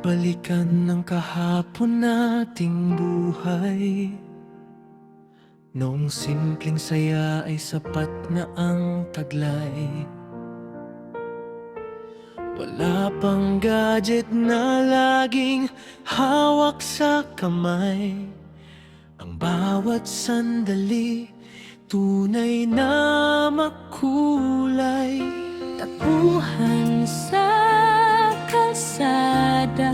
Balikan ng kahapon nating buhay. Noong simpleng saya ay sapat na ang taglay. Wala pang gadget na laging hawak sa kamay. Ang bawat sandali tunay na makulay. Takbuhan sa kalsada,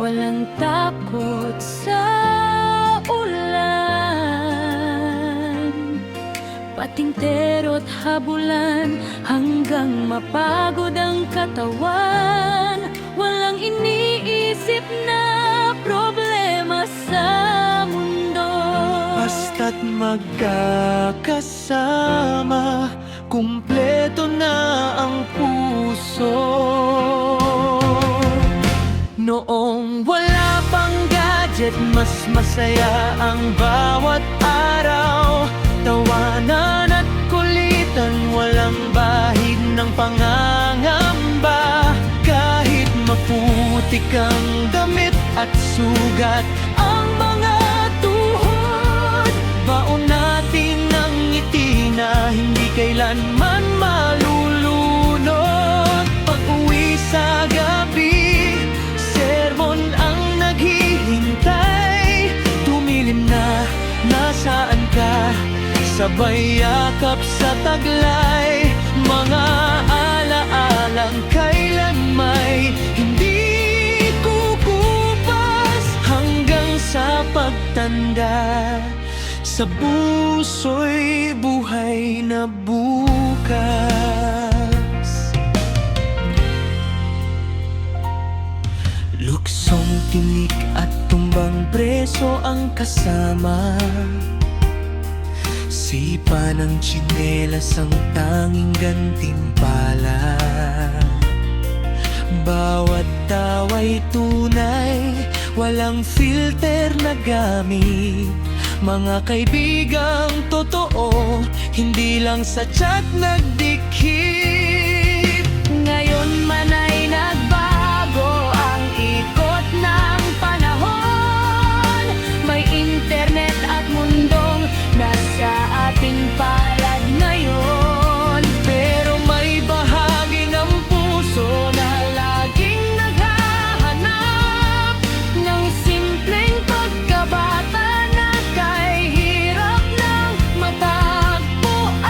walang takot sa ulan, patingtero't habulan hanggang mapagod ang katawan. Walang iniisip na problema sa mundo, Basta't magkakasama, kumpleto na ang puso. Noong wala pang gadget, mas masaya ang bawat araw. Tawanan at kulitan, walang bahid ng pangangamba. Kahit maputik ang damit at sugat ang mga tuhod, baon natin ang ngiti na hindi kailanman malulunod. Pag-uwi sa gabi, sermon ang naghihintay. Tumilim na, nasaan ka? Sabay yakap sa taglay. Mga alaalang kailan may hindi kukupas hanggang sa pagtanda. Sa puso'y buhay na bukas. Luksong tinik at tumbang preso ang kasama. Sipa ng tsinelas ang tanging gantimpala. Bawat tawa'y tunay, walang filter na gamit. Mga kaibigang totoo, hindi lang sa chat nagdikit. ngayon man ay nagbago ang ikot ng panahon. May internet at mundong nasa ating palad ngayon. Pero may bahagi ng puso na laging naghahanap ng simpleng pagkabata na kay hirap ng matagpuan.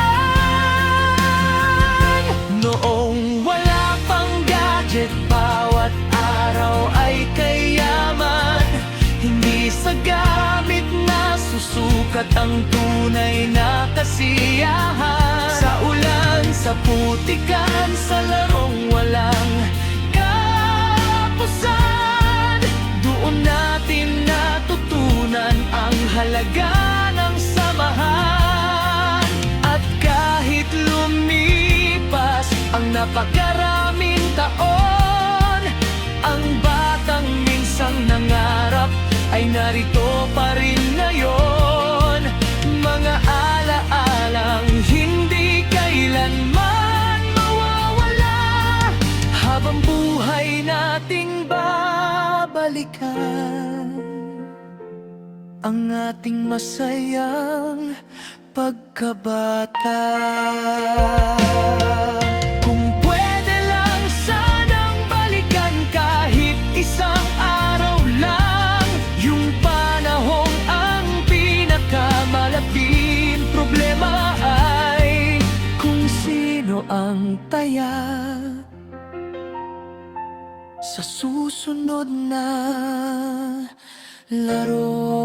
Noong wala pang gadget, bawat araw ay kayaman. Hindi sa gamit na susukat ang tunay na kasiyahan. Sa ulan, sa putikan, sa larong walang kapusan, doon natin natutunan ang halaga ng samahan. At kahit lumipas ang napakaraming taon, ang batang minsang nangarap ay narito pa rin ngayon. Mga alaalang hindi kailanman mawawala, habang buhay nating babalikan ang ating masayang pagkabata. Kung pwede lang sanang balikan kahit isang araw lang, yung panahong ang pinakamalaking problema ay kung sino ang taya sa susunod na laro.